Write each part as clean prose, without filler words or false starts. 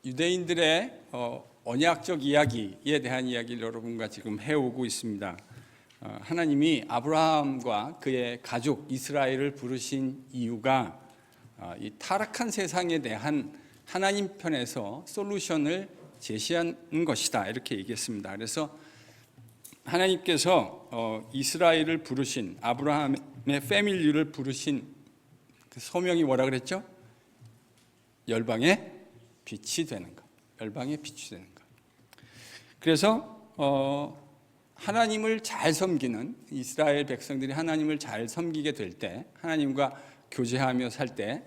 유대인들의 언약적 이야기에 대한 이야기를 여러분과 지금 해오고 있습니다. 하나님이 아브라함과 그의 가족 이스라엘을 부르신 이유가 이 타락한 세상에 대한 하나님 편에서 솔루션을 제시하는 것이다, 이렇게 얘기했습니다. 그래서 하나님께서 이스라엘을 부르신, 아브라함의 패밀리를 부르신 그 소명이 뭐라 그랬죠? 열방의 빛이 되는 것. 열방의 빛이 되는 것. 그래서 하나님을 잘 섬기는 이스라엘 백성들이 하나님을 잘 섬기게 될 때, 하나님과 교제하며 살 때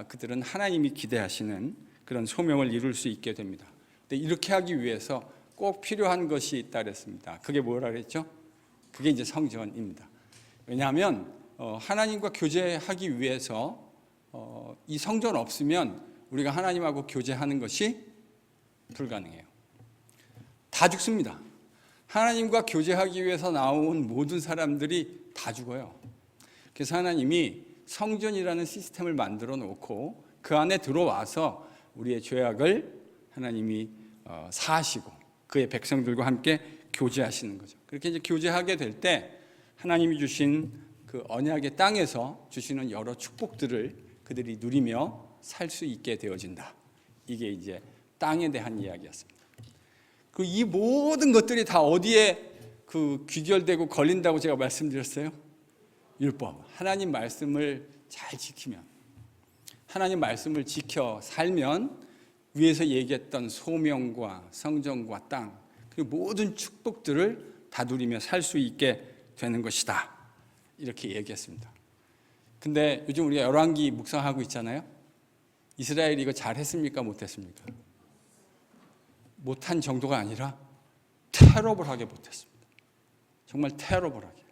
그들은 하나님이 기대하시는 그런 소명을 이룰 수 있게 됩니다. 근데 이렇게 하기 위해서 꼭 필요한 것이 있다 그랬습니다. 그게 뭐라 그랬죠? 그게 이제 성전입니다. 왜냐하면 하나님과 교제하기 위해서 이 성전 없으면 우리가 하나님하고 교제하는 것이 불가능해요. 다 죽습니다. 하나님과 교제하기 위해서 나온 모든 사람들이 다 죽어요. 그래서 하나님이 성전이라는 시스템을 만들어 놓고 그 안에 들어와서 우리의 죄악을 하나님이 사하시고 그의 백성들과 함께 교제하시는 거죠. 그렇게 이제 교제하게 될 때 하나님이 주신 그 언약의 땅에서 주시는 여러 축복들을 그들이 누리며 살 수 있게 되어진다. 이게 이제 땅에 대한 이야기였습니다. 그 이 모든 것들이 다 어디에 그 귀결되고 걸린다고 제가 말씀드렸어요? 율법. 하나님 말씀을 잘 지키면, 하나님 말씀을 지켜 살면 위에서 얘기했던 소명과 성전과 땅, 그 모든 축복들을 다 누리며 살 수 있게 되는 것이다, 이렇게 얘기했습니다. 근데 요즘 우리가 열왕기 묵상하고 있잖아요. 이스라엘이 이거 잘했습니까? 못했습니까? 못한 정도가 아니라 테러블하게 못했습니다. 정말 테러블하게.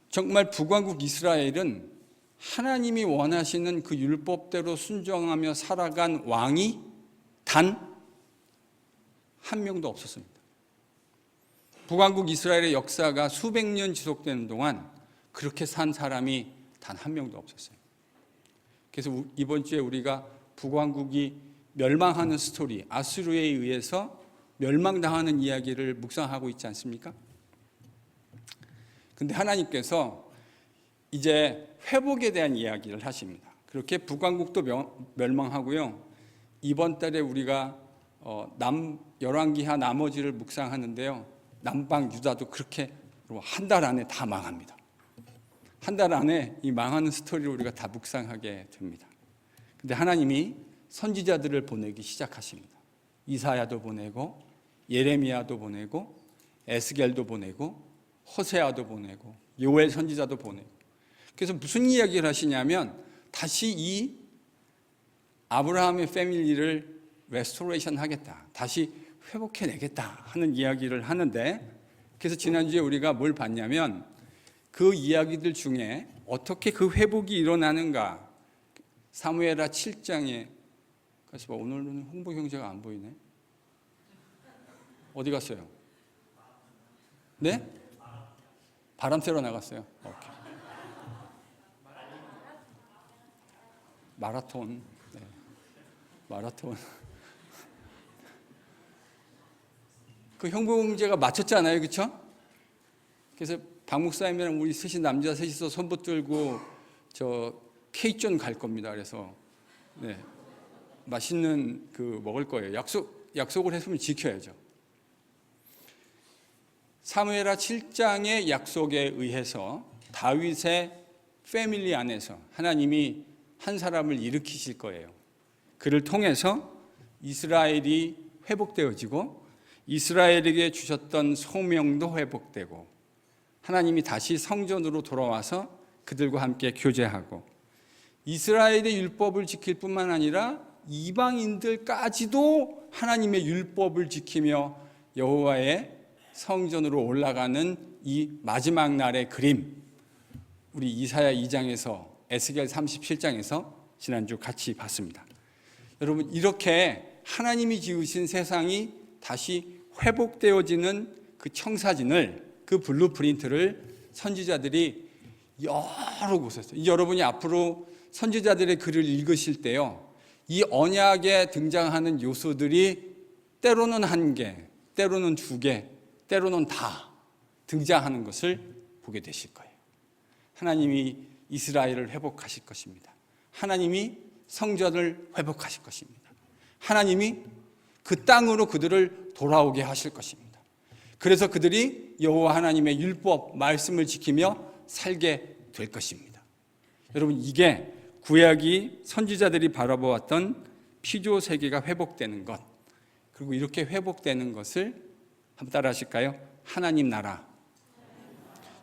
정말 북왕국 이스라엘은 하나님이 원하시는 그 율법대로 순종하며 살아간 왕이 단 한 명도 없었습니다. 북왕국 이스라엘의 역사가 수백 년 지속되는 동안 그렇게 산 사람이 단 한 명도 없었어요. 그래서 이번 주에 우리가 북왕국이 멸망하는 스토리, 아수르에 의해서 멸망당하는 이야기를 묵상하고 있지 않습니까? 근데 하나님께서 이제 회복에 대한 이야기를 하십니다. 그렇게 북왕국도 멸망하고요. 이번 달에 우리가 열왕기하 나머지를 묵상하는데요. 남방 유다도 그렇게 한 달 안에 다 망합니다. 한 달 안에 이 망하는 스토리를 우리가 다 묵상하게 됩니다. 근데 하나님이 선지자들을 보내기 시작하십니다. 이사야도 보내고 예레미야도 보내고 에스겔도 보내고 호세아도 보내고 요엘 선지자도 보내고. 그래서 무슨 이야기를 하시냐면 다시 이 아브라함의 패밀리를 레스토레이션 하겠다, 다시 회복해내겠다 하는 이야기를 하는데, 그래서 지난주에 우리가 뭘 봤냐면 그 이야기들 중에 어떻게 그 회복이 일어나는가, 사무엘하 7장에 그래서 오늘은 홍보 형제가 안 보이네. 어디 갔어요? 네? 바람 쐬러 나갔어요. 오케이. 마라톤. 네. 마라톤. 그 형보 형제가 마쳤잖아요, 그렇죠? 그래서 박 목사님이랑 우리 셋이 남자 셋이서 손 붙들고 저 K존 갈 겁니다. 그래서 네. 맛있는 그 먹을 거예요. 약속을 했으면 지켜야죠. 사무엘하 7장의 약속에 의해서 다윗의 패밀리 안에서 하나님이 한 사람을 일으키실 거예요. 그를 통해서 이스라엘이 회복되어지고 이스라엘에게 주셨던 소명도 회복되고 하나님이 다시 성전으로 돌아와서 그들과 함께 교제하고 이스라엘의 율법을 지킬 뿐만 아니라 이방인들까지도 하나님의 율법을 지키며 여호와의 성전으로 올라가는 이 마지막 날의 그림, 우리 이사야 2장에서 에스겔 37장에서 지난주 같이 봤습니다. 여러분, 이렇게 하나님이 지으신 세상이 다시 회복되어지는 그 청사진을, 그 블루프린트를 선지자들이 여러 곳에서, 여러분이 앞으로 선지자들의 글을 읽으실 때요, 이 언약에 등장하는 요소들이 때로는 한 개, 때로는 두 개, 때로는 다 등장하는 것을 보게 되실 거예요. 하나님이 이스라엘을 회복하실 것입니다. 하나님이 성전을 회복하실 것입니다. 하나님이 그 땅으로 그들을 돌아오게 하실 것입니다. 그래서 그들이 여호와 하나님의 율법, 말씀을 지키며 살게 될 것입니다. 여러분, 이게 구약이 선지자들이 바라보았던 피조 세계가 회복되는 것, 그리고 이렇게 회복되는 것을 한번 따라 하실까요? 하나님 나라.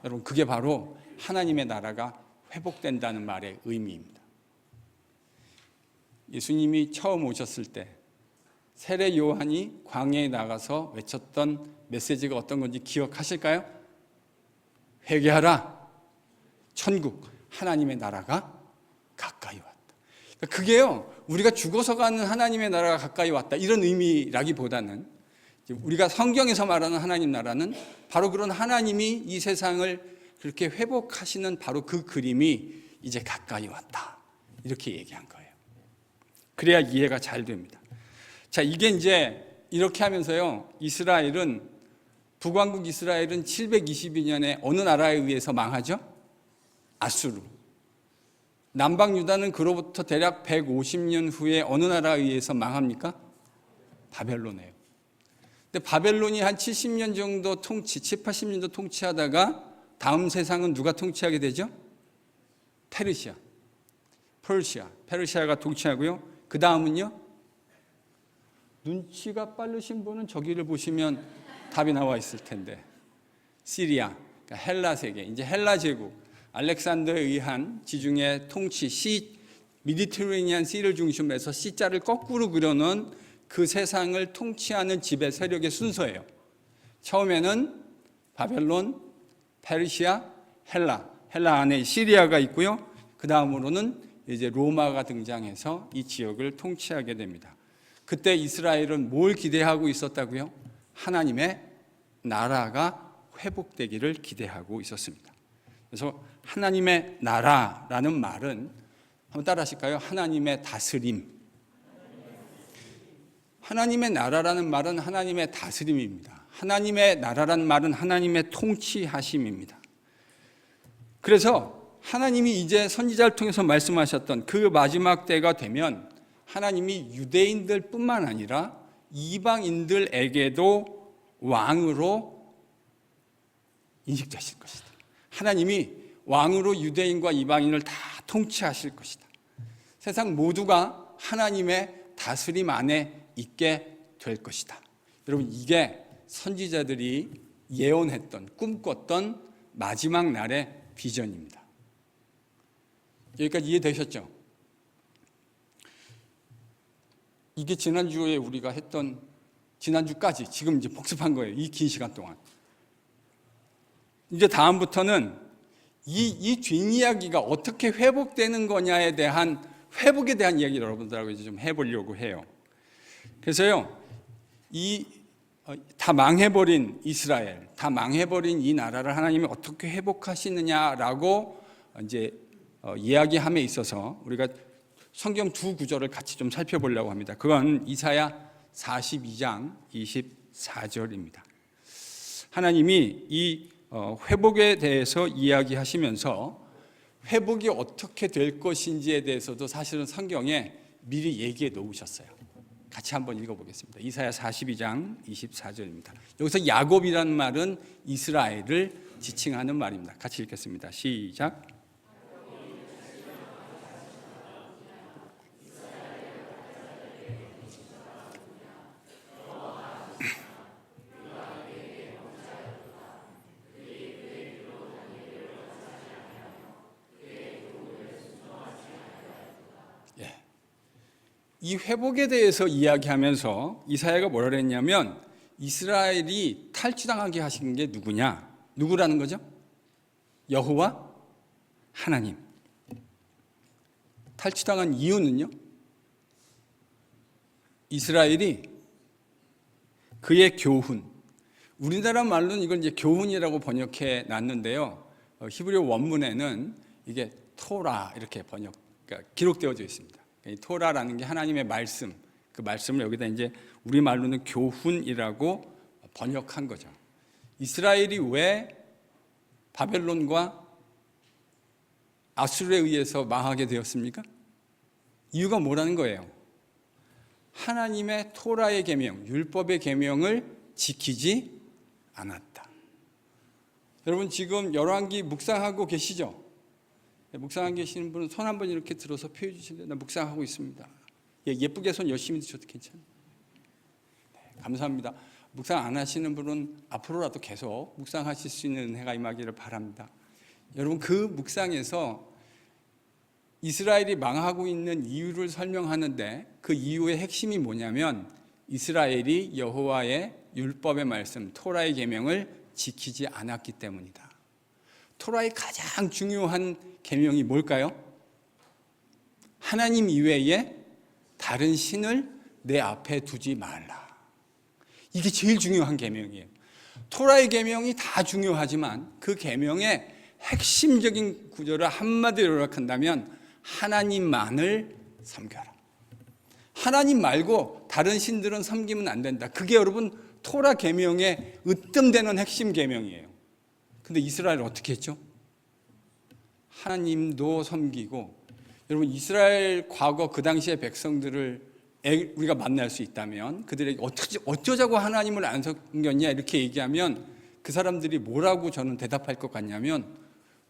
여러분, 그게 바로 하나님의 나라가 회복된다는 말의 의미입니다. 예수님이 처음 오셨을 때 세례 요한이 광야에 나가서 외쳤던 메시지가 어떤 건지 기억하실까요? 회개하라. 천국, 하나님의 나라가 가까이 왔다. 그게요, 우리가 죽어서 가는 하나님의 나라가 가까이 왔다, 이런 의미라기보다는 우리가 성경에서 말하는 하나님 나라는 바로 그런 하나님이 이 세상을 그렇게 회복하시는 바로 그 그림이 이제 가까이 왔다, 이렇게 얘기한 거예요. 그래야 이해가 잘 됩니다. 자, 이게 이제 이렇게 하면서요, 북왕국 이스라엘은 722년에 어느 나라에 의해서 망하죠? 아수르. 남방 유다는 그로부터 대략 150년 후에 어느 나라에 의해서 망합니까? 바벨론이에요. 근데 바벨론이 한 70년 정도 80년 통치하다가 다음 세상은 누가 통치하게 되죠? 페르시아가 통치하고요. 그 다음은요, 눈치가 빠르신 분은 저기를 보시면 답이 나와 있을 텐데, 시리아, 그러니까 헬라 세계, 이제 헬라 제국, 알렉산더에 의한 지중해 통치, 미디테레니안 씨를 중심으로 해서 C자를 거꾸로 그려놓은 그 세상을 통치하는 지배 세력의 순서예요. 처음에는 바벨론, 페르시아, 헬라 안에 시리아가 있고요. 그 다음으로는 이제 로마가 등장해서 이 지역을 통치하게 됩니다. 그때 이스라엘은 뭘 기대하고 있었다고요? 하나님의 나라가 회복되기를 기대하고 있었습니다. 그래서 하나님의 나라라는 말은 한번 따라 하실까요? 하나님의 다스림. 하나님의 나라라는 말은 하나님의 다스림입니다. 하나님의 나라라는 말은 하나님의 통치하심입니다. 그래서 하나님이 이제 선지자를 통해서 말씀하셨던 그 마지막 때가 되면 하나님이 유대인들 뿐만 아니라 이방인들에게도 왕으로 인식되실 것이다. 하나님이 왕으로 유대인과 이방인을 다 통치하실 것이다. 세상 모두가 하나님의 다스림 안에 있게 될 것이다. 여러분, 이게 선지자들이 예언했던, 꿈꿨던 마지막 날의 비전입니다. 여기까지 이해되셨죠? 이게 지난주에 우리가 했던, 지난주까지 지금 이제 복습한 거예요. 이 긴 시간 동안. 이제 다음부터는 이 뒷이야기가 어떻게 회복되는 거냐에 대한, 회복에 대한 이야기를 여러분들하고 이제 좀 해보려고 해요. 그래서요, 다 망해버린 이스라엘, 다 망해버린 이 나라를 하나님이 어떻게 회복하시느냐라고 이제 이야기함에 있어서 우리가 성경 두 구절을 같이 좀 살펴보려고 합니다. 그건 이사야 42장 24절입니다. 하나님이 이 회복에 대해서 이야기하시면서 회복이 어떻게 될 것인지에 대해서도 사실은 성경에 미리 얘기해 놓으셨어요. 같이 한번 읽어보겠습니다. 이사야 42장 24절입니다. 여기서 야곱이라는 말은 이스라엘을 지칭하는 말입니다. 같이 읽겠습니다. 시작. 이 회복에 대해서 이야기하면서 이사야가 뭐라 그랬냐면, 이스라엘이 탈취당하게 하신 게 누구냐? 누구라는 거죠? 여호와 하나님. 탈취당한 이유는요, 이스라엘이 그의 교훈, 우리나라 말로는 이걸 이제 교훈이라고 번역해 놨는데요, 히브리 원문에는 이게 토라 이렇게 그러니까 기록되어져 있습니다. 이 토라라는 게 하나님의 말씀, 그 말씀을 여기다 이제 우리 말로는 교훈이라고 번역한 거죠. 이스라엘이 왜 바벨론과 아수르에 의해서 망하게 되었습니까? 이유가 뭐라는 거예요? 하나님의 토라의 계명, 율법의 계명을 지키지 않았다. 여러분 지금 열왕기 묵상하고 계시죠? 묵상하고 계시는 분은 손 한번 이렇게 들어서 표해 주시는데 나 묵상하고 있습니다. 예쁘게 손 열심히 드셔도 괜찮아요. 네, 감사합니다. 묵상 안 하시는 분은 앞으로라도 계속 묵상하실 수 있는 은혜가 임하기를 바랍니다. 여러분 그 묵상에서 이스라엘이 망하고 있는 이유를 설명하는데 그 이유의 핵심이 뭐냐면 이스라엘이 여호와의 율법의 말씀, 토라의 계명을 지키지 않았기 때문이다. 토라의 가장 중요한 계명이 뭘까요? 하나님 이외에 다른 신을 내 앞에 두지 말라. 이게 제일 중요한 계명이에요. 토라의 계명이 다 중요하지만 그 계명의 핵심적인 구절을 한마디로 요약한다면 하나님만을 섬겨라. 하나님 말고 다른 신들은 섬기면 안 된다. 그게 여러분 토라 계명의 으뜸되는 핵심 계명이에요. 근데 이스라엘은 어떻게 했죠? 하나님도 섬기고, 여러분 이스라엘 과거 그 당시의 백성들을 우리가 만날 수 있다면 그들에게 어쩌자고 하나님을 안 섬겼냐 이렇게 얘기하면 그 사람들이 뭐라고 저는 대답할 것 같냐면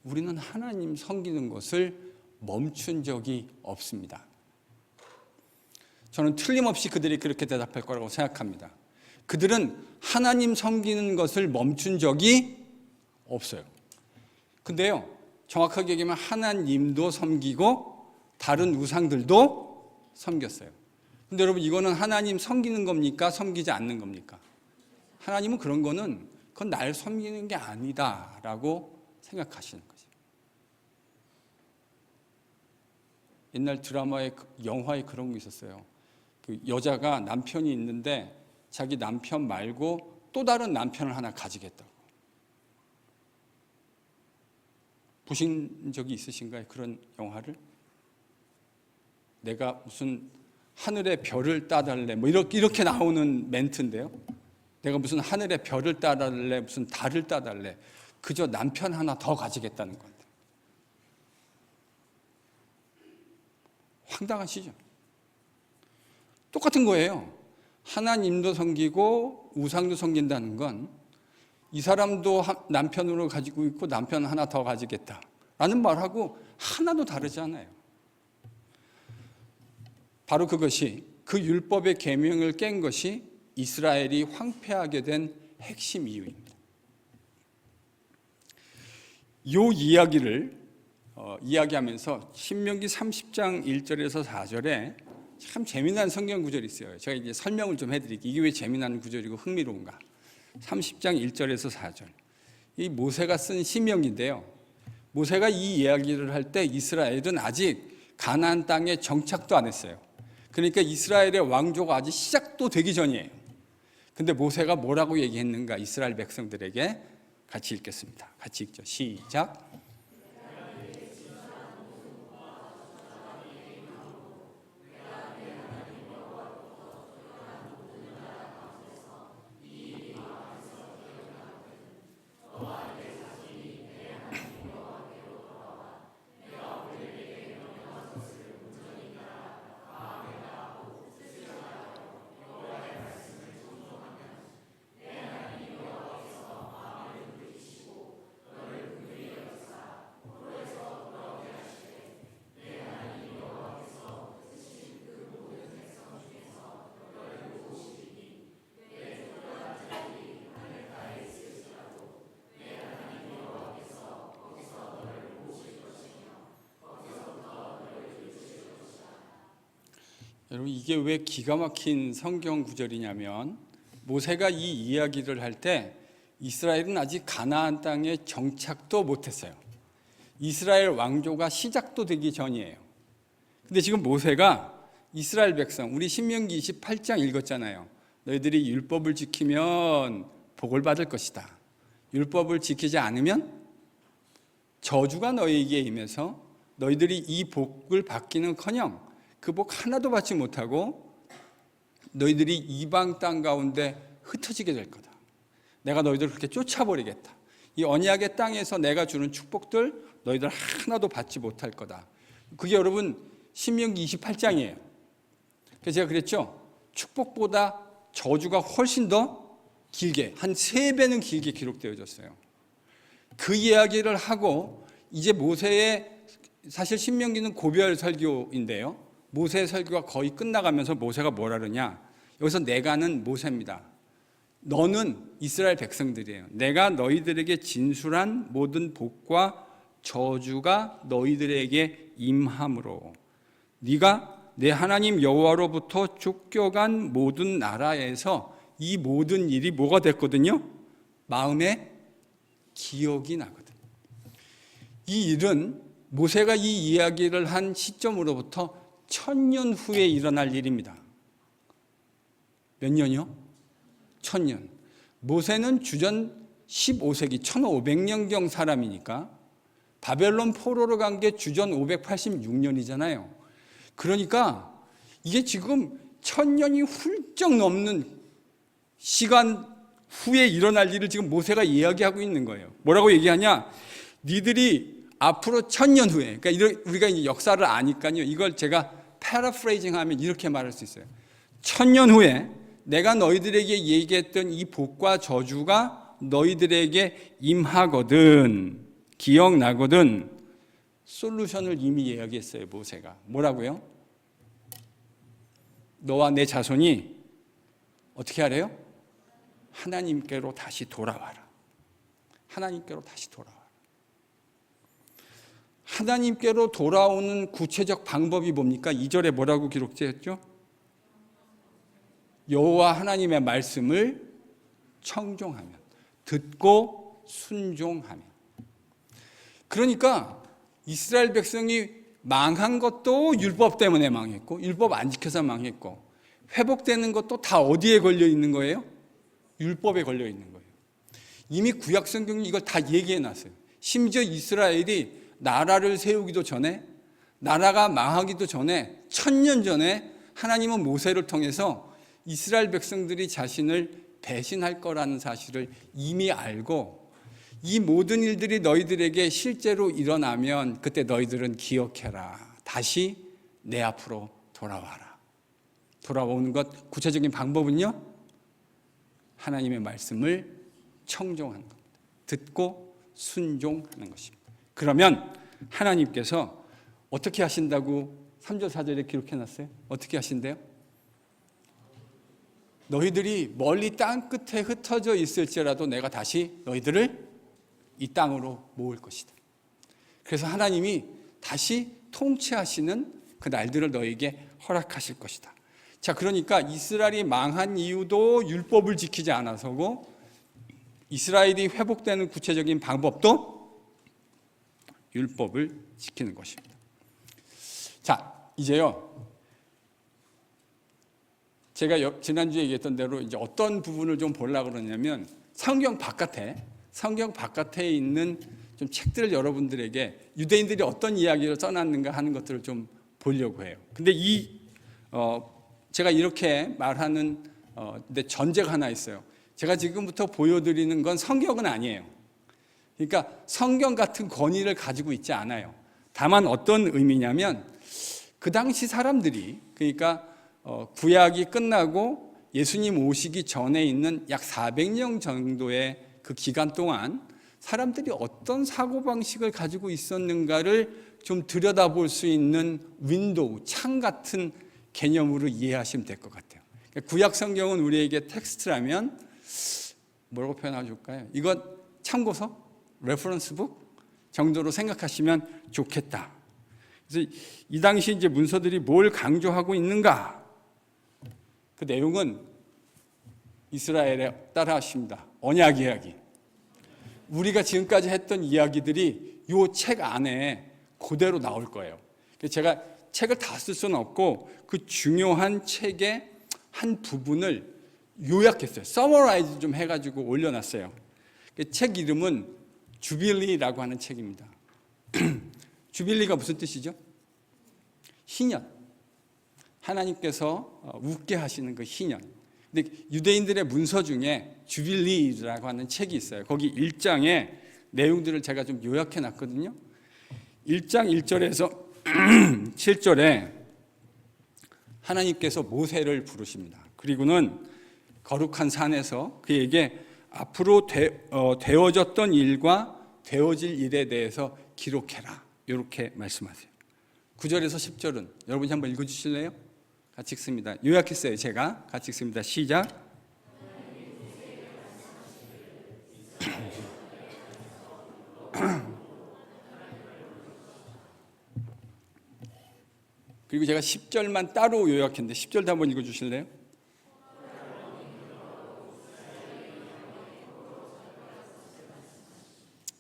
우리는 하나님 섬기는 것을 멈춘 적이 없습니다. 저는 틀림없이 그들이 그렇게 대답할 거라고 생각합니다. 그들은 하나님 섬기는 것을 멈춘 적이 없어요. 근데요, 정확하게 얘기하면 하나님도 섬기고 다른 우상들도 섬겼어요. 근데 여러분 이거는 하나님 섬기는 겁니까? 섬기지 않는 겁니까? 하나님은 그런 거는 그건 날 섬기는 게 아니다라고 생각하시는 거죠. 옛날 드라마에 영화에 그런 거 있었어요. 그 여자가 남편이 있는데 자기 남편 말고 또 다른 남편을 하나 가지겠다고. 보신 적이 있으신가요? 그런 영화를? 내가 무슨 하늘의 별을 따달래 뭐 이렇게 나오는 멘트인데요. 내가 무슨 하늘의 별을 따달래 무슨 달을 따달래 그저 남편 하나 더 가지겠다는 건데. 황당하시죠? 똑같은 거예요. 하나님도 섬기고 우상도 섬긴다는 건 이 사람도 남편으로 가지고 있고 남편 하나 더 가지겠다라는 말하고 하나도 다르지 않아요. 바로 그것이 그 율법의 계명을 깬 것이 이스라엘이 황폐하게 된 핵심 이유입니다. 이 이야기를 이야기하면서 신명기 30장 1절에서 4절에 참 재미난 성경 구절이 있어요. 제가 이제 설명을 좀 해드릴게요. 이게 왜 재미난 구절이고 흥미로운가? 30장 1절에서 4절. 이 모세가 쓴 시명인데요. 모세가 이 이야기를 할 때 이스라엘은 아직 가나안 땅에 정착도 안 했어요. 그러니까 이스라엘의 왕조가 아직 시작도 되기 전이에요. 근데 모세가 뭐라고 얘기했는가? 이스라엘 백성들에게 같이 읽겠습니다. 같이 읽죠. 시작. 여러분 이게 왜 기가 막힌 성경 구절이냐면 모세가 이 이야기를 할 때 이스라엘은 아직 가나안 땅에 정착도 못했어요. 이스라엘 왕조가 시작도 되기 전이에요. 근데 지금 모세가 이스라엘 백성, 우리 신명기 28장 읽었잖아요. 너희들이 율법을 지키면 복을 받을 것이다. 율법을 지키지 않으면 저주가 너희에게 임해서 너희들이 이 복을 받기는커녕 그 복 하나도 받지 못하고 너희들이 이방 땅 가운데 흩어지게 될 거다. 내가 너희들을 그렇게 쫓아버리겠다. 이 언약의 땅에서 내가 주는 축복들 너희들 하나도 받지 못할 거다. 그게 여러분 신명기 28장이에요. 그래서 제가 그랬죠. 축복보다 저주가 훨씬 더 길게, 한 3배는 길게 기록되어졌어요. 그 이야기를 하고 이제 모세의, 사실 신명기는 고별 설교인데요, 모세의 설교가 거의 끝나가면서 모세가 뭐라 그러냐, 여기서 내가는 모세입니다. 너는 이스라엘 백성들이에요. 내가 너희들에게 진술한 모든 복과 저주가 너희들에게 임함으로 네가 내 하나님 여호와로부터 쫓겨간 모든 나라에서 이 모든 일이 뭐가 됐거든요? 마음에 기억이 나거든. 이 일은 모세가 이 이야기를 한 시점으로부터 1000년 후에 일어날 일입니다. 몇 년이요? 1000년. 모세는 주전 15세기 1500년경 사람이니까 바벨론 포로로 간 게 주전 586년이잖아요. 그러니까 이게 지금 1000년이 훌쩍 넘는 시간 후에 일어날 일을 지금 모세가 이야기하고 있는 거예요. 뭐라고 얘기하냐? 니들이 앞으로 1000년 후에, 그러니까 우리가 이제 역사를 아니까요, 이걸 제가 패러프레이징 하면 이렇게 말할 수 있어요. 1000년 후에 내가 너희들에게 얘기했던 이 복과 저주가 너희들에게 임하거든, 기억나거든. 솔루션을 이미 이야기했어요, 모세가. 뭐라고요? 너와 내 자손이 어떻게 하래요? 하나님께로 다시 돌아와라. 하나님께로 다시 돌아와라. 하나님께로 돌아오는 구체적 방법이 뭡니까? 2절에 뭐라고 기록되었죠? 여호와 하나님의 말씀을 청종하면, 듣고 순종하면. 그러니까 이스라엘 백성이 망한 것도 율법 때문에 망했고, 율법 안 지켜서 망했고, 회복되는 것도 다 어디에 걸려 있는 거예요? 율법에 걸려 있는 거예요. 이미 구약 성경이 이걸 다 얘기해 놨어요. 심지어 이스라엘이 나라를 세우기도 전에, 나라가 망하기도 전에, 1000년 전에 하나님은 모세를 통해서 이스라엘 백성들이 자신을 배신할 거라는 사실을 이미 알고, 이 모든 일들이 너희들에게 실제로 일어나면 그때 너희들은 기억해라. 다시 내 앞으로 돌아와라. 돌아오는 것, 구체적인 방법은요? 하나님의 말씀을 청종하는 겁니다. 듣고 순종하는 것입니다. 그러면 하나님께서 어떻게 하신다고 3절 4절에 기록해놨어요? 어떻게 하신대요? 너희들이 멀리 땅 끝에 흩어져 있을지라도 내가 다시 너희들을 이 땅으로 모을 것이다. 그래서 하나님이 다시 통치하시는 그 날들을 너희에게 허락하실 것이다. 자, 그러니까 이스라엘이 망한 이유도 율법을 지키지 않아서고, 이스라엘이 회복되는 구체적인 방법도 율법을 지키는 것입니다. 자, 이제요, 제가 지난주에 얘기했던 대로 이제 어떤 부분을 좀 보려고 그러냐면, 성경 바깥에 있는 좀 책들을 여러분들에게 유대인들이 어떤 이야기를 써놨는가 하는 것들을 좀 보려고 해요. 근데 제가 이렇게 말하는 근데 전제가 하나 있어요. 제가 지금부터 보여드리는 건 성경은 아니에요. 그러니까 성경 같은 권위를 가지고 있지 않아요. 다만 어떤 의미냐면, 그 당시 사람들이, 그러니까 구약이 끝나고 예수님 오시기 전에 있는 약 400년 정도의 그 기간 동안 사람들이 어떤 사고방식을 가지고 있었는가를 좀 들여다볼 수 있는 윈도우, 창 같은 개념으로 이해하시면 될 것 같아요. 구약 성경은 우리에게 텍스트라면 뭐라고 표현해줄까요? 이건 참고서, 레퍼런스북 정도로 생각하시면 좋겠다. 그래서 이 당시 이제 문서들이 뭘 강조하고 있는가? 그 내용은 이스라엘에 따라하십니다. 언약 이야기. 우리가 지금까지 했던 이야기들이 이 책 안에 그대로 나올 거예요. 제가 책을 다 쓸 수는 없고 그 중요한 책의 한 부분을 요약했어요. 서머라이즈 좀 해가지고 올려놨어요. 책 이름은 주빌리라고 하는 책입니다. 주빌리가 무슨 뜻이죠? 희년. 하나님께서 웃게 하시는 그 희년. 근데 유대인들의 문서 중에 주빌리라고 하는 책이 있어요. 거기 1장에 내용들을 제가 좀 요약해 놨거든요. 1장 1절에서 7절에 하나님께서 모세를 부르십니다. 그리고는 거룩한 산에서 그에게 앞으로 되어졌던 일과 되어질 일에 대해서 기록해라. 이렇게 말씀하세요. 9절에서 10절은 여러분이 한번 읽어주실래요? 같이 읽습니다. 요약했어요. 제가 같이 읽습니다. 시작. 그리고 제가 10절만 따로 요약했는데 10절도 한번 읽어주실래요?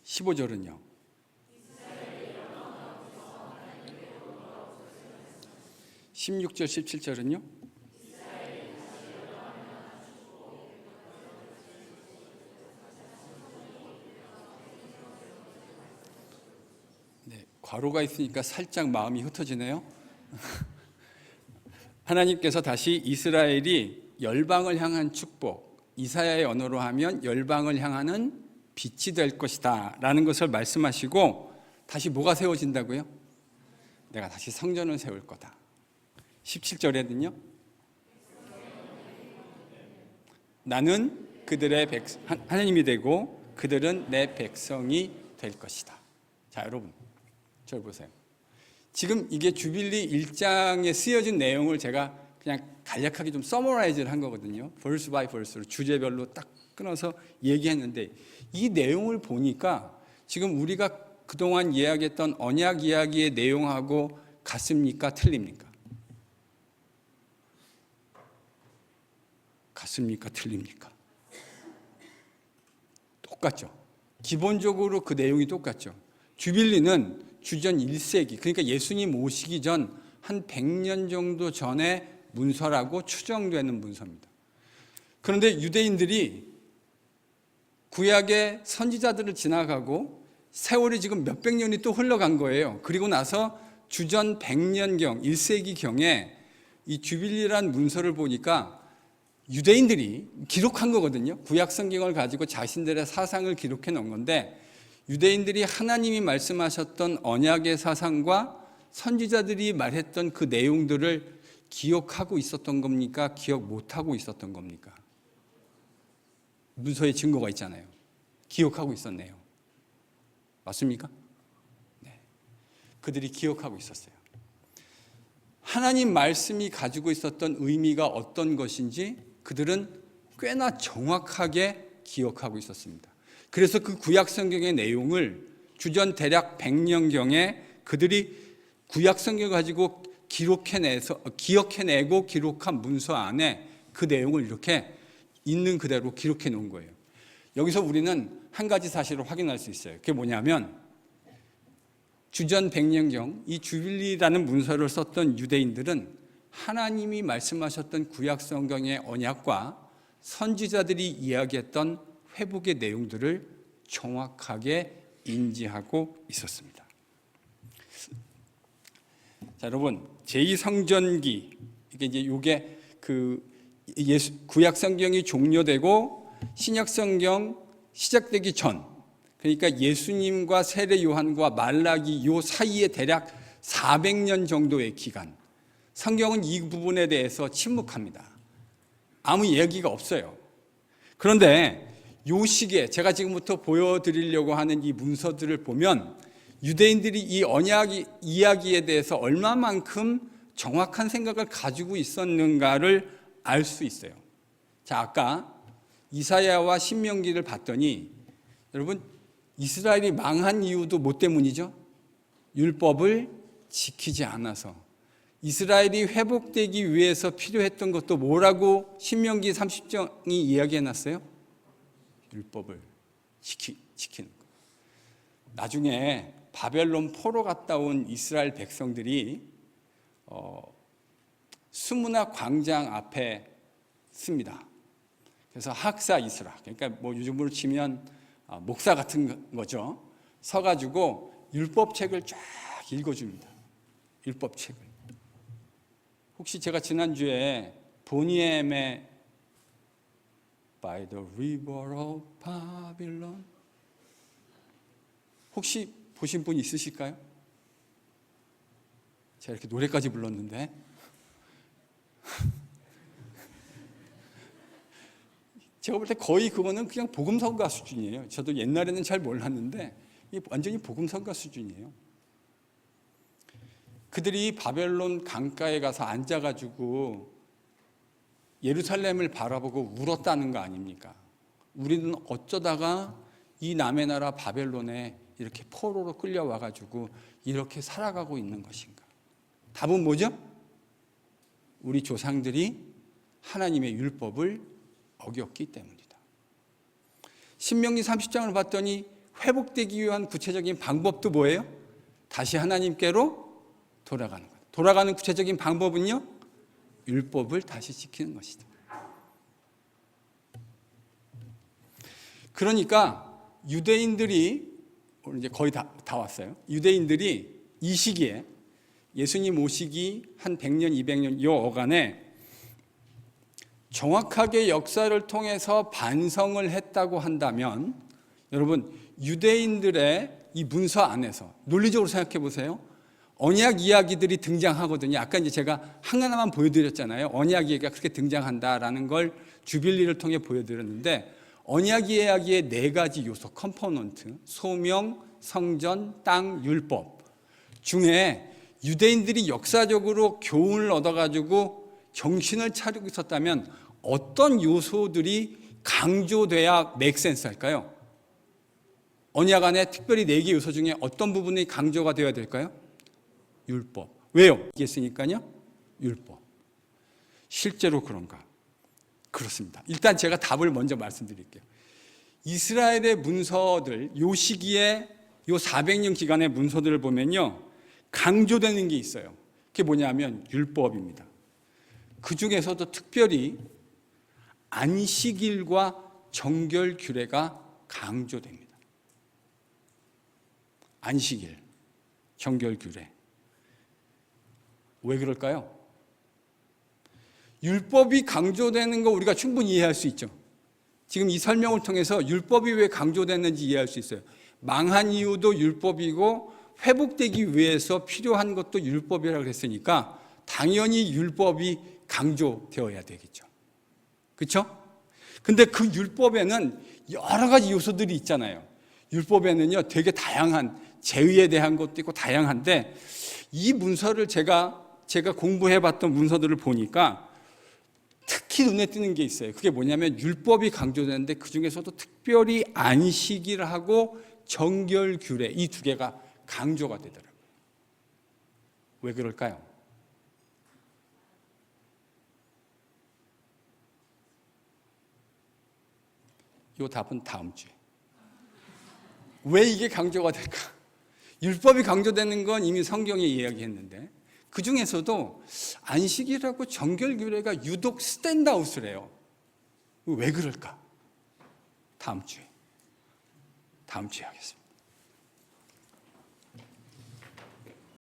(15절은요) 16절 17절은요? 네, 괄호가 있으니까 살짝 마음이 흩어지네요. 하나님께서 다시 이스라엘이 열방을 향한 축복, 이사야의 언어로 하면 열방을 향하는 빛이 될 것이다 라는 것을 말씀하시고 다시 뭐가 세워진다고요? 내가 다시 성전을 세울 거다. 17절에는요, 나는 그들의 하나님이 되고 그들은 내 백성이 될 것이다. 자, 여러분 저를 보세요. 지금 이게 주빌리 1장에 쓰여진 내용을 제가 그냥 간략하게 좀 서머라이즈를 한 거거든요. 벌스 바이 벌스로 주제별로 딱 끊어서 얘기했는데 이 내용을 보니까 지금 우리가 그동안 이야기했던 언약 이야기의 내용하고 같습니까? 틀립니까? 같습니까? 틀립니까? 똑같죠. 기본적으로 그 내용이 똑같죠. 주빌리는 주전 1세기, 그러니까 예수님 오시기 전 한 100년 정도 전에 문서라고 추정되는 문서입니다. 그런데 유대인들이 구약의 선지자들을 지나가고 세월이 지금 몇백 년이 또 흘러간 거예요. 그리고 나서 주전 100년경, 1세기경에 이 주빌리란 문서를 보니까 유대인들이 기록한 거거든요. 구약 성경을 가지고 자신들의 사상을 기록해 놓은 건데 유대인들이 하나님이 말씀하셨던 언약의 사상과 선지자들이 말했던 그 내용들을 기억하고 있었던 겁니까? 기억 못하고 있었던 겁니까? 문서에 증거가 있잖아요. 기억하고 있었네요. 맞습니까? 네. 그들이 기억하고 있었어요. 하나님 말씀이 가지고 있었던 의미가 어떤 것인지 그들은 꽤나 정확하게 기억하고 있었습니다. 그래서 그 구약 성경의 내용을 주전 대략 100년경에 그들이 구약 성경을 가지고 기억해내고 기록한 문서 안에 그 내용을 이렇게 있는 그대로 기록해 놓은 거예요. 여기서 우리는 한 가지 사실을 확인할 수 있어요. 그게 뭐냐면 주전 100년경 이 주빌리라는 문서를 썼던 유대인들은 하나님이 말씀하셨던 구약 성경의 언약과 선지자들이 이야기했던 회복의 내용들을 정확하게 인지하고 있었습니다. 자, 여러분, 제2성전기, 이게 구약 성경이 종료되고 신약 성경 시작되기 전, 그러니까 예수님과 세례 요한과 말라기 요 사이에 대략 400년 정도의 기간, 성경은 이 부분에 대해서 침묵합니다. 아무 얘기가 없어요. 그런데 요 시기에 제가 지금부터 보여드리려고 하는 이 문서들을 보면 유대인들이 이 언약 이야기에 대해서 얼마만큼 정확한 생각을 가지고 있었는가를 알 수 있어요. 자, 아까 이사야와 신명기를 봤더니 여러분, 이스라엘이 망한 이유도 뭐 때문이죠? 율법을 지키지 않아서. 이스라엘이 회복되기 위해서 필요했던 것도 뭐라고 신명기 30장이 이야기해놨어요? 율법을 지키는 것. 나중에 바벨론 포로 갔다 온 이스라엘 백성들이 수문화 광장 앞에 씁니다. 그래서 학사 이스라, 그러니까 뭐 요즘으로 치면 목사 같은 거죠. 서가지고 율법책을 쫙 읽어줍니다. 율법책을. 혹시 제가 지난주에 보니엠의 By the River of Babylon 혹시 보신 분 있으실까요? 제가 이렇게 노래까지 불렀는데 제가 볼 때 거의 그거는 그냥 복음성가 수준이에요. 저도 옛날에는 잘 몰랐는데 이게 완전히 복음성가 수준이에요. 그들이 바벨론 강가에 가서 앉아가지고 예루살렘을 바라보고 울었다는 거 아닙니까? 우리는 어쩌다가 이 남의 나라 바벨론에 이렇게 포로로 끌려와가지고 이렇게 살아가고 있는 것인가? 답은 뭐죠? 우리 조상들이 하나님의 율법을 어겼기 때문이다. 신명기 30장을 봤더니 회복되기 위한 구체적인 방법도 뭐예요? 다시 하나님께로 돌아가는 거예요. 돌아가는 구체적인 방법은요? 율법을 다시 지키는 것이다. 그러니까 유대인들이 오늘 이제 거의 다 왔어요. 유대인들이 이 시기에 예수님 오시기 한 100년, 200년 요 어간에 정확하게 역사를 통해서 반성을 했다고 한다면 여러분 유대인들의 이 문서 안에서 논리적으로 생각해 보세요. 언약 이야기들이 등장하거든요. 아까 이제 제가 하나만 보여드렸잖아요. 언약 이야기가 그렇게 등장한다라는 걸 주빌리를 통해 보여드렸는데 언약 이야기의 4가지 요소, 컴포넌트, 소명, 성전, 땅, 율법 중에 유대인들이 역사적으로 교훈을 얻어가지고 정신을 차리고 있었다면 어떤 요소들이 강조돼야 맥센스 할까요? 언약 안에 특별히 4개 요소 중에 어떤 부분이 강조가 되어야 될까요? 율법. 왜요? 얘기했으니까요. 율법. 실제로 그런가? 그렇습니다. 일단 제가 답을 먼저 말씀드릴게요. 이스라엘의 문서들, 요 시기에 요 400년 기간의 문서들을 보면요. 강조되는 게 있어요. 그게 뭐냐면 율법입니다. 그 중에서도 특별히 안식일과 정결 규례가 강조됩니다. 안식일, 정결 규례. 왜 그럴까요? 율법이 강조되는 거 우리가 충분히 이해할 수 있죠. 지금 이 설명을 통해서 율법이 왜 강조됐는지 이해할 수 있어요. 망한 이유도 율법이고 회복되기 위해서 필요한 것도 율법이라고 했으니까 당연히 율법이 강조되어야 되겠죠. 그렇죠? 근데 그 율법에는 여러 가지 요소들이 있잖아요. 율법에는요 되게 다양한 제의에 대한 것도 있고 다양한데 이 문서를 제가 공부해봤던 문서들을 보니까 특히 눈에 띄는 게 있어요. 그게 뭐냐면 율법이 강조되는데 그중에서도 특별히 안식일하고 정결규례 이 2개가 강조가 되더라고요. 왜 그럴까요? 이 답은 다음 주에. 왜 이게 강조가 될까? 율법이 강조되는 건 이미 성경에 이야기했는데 그 중에서도 안식일하고 정결규례가 유독 스탠드아웃을 해요. 왜 그럴까? 다음 주에 하겠습니다.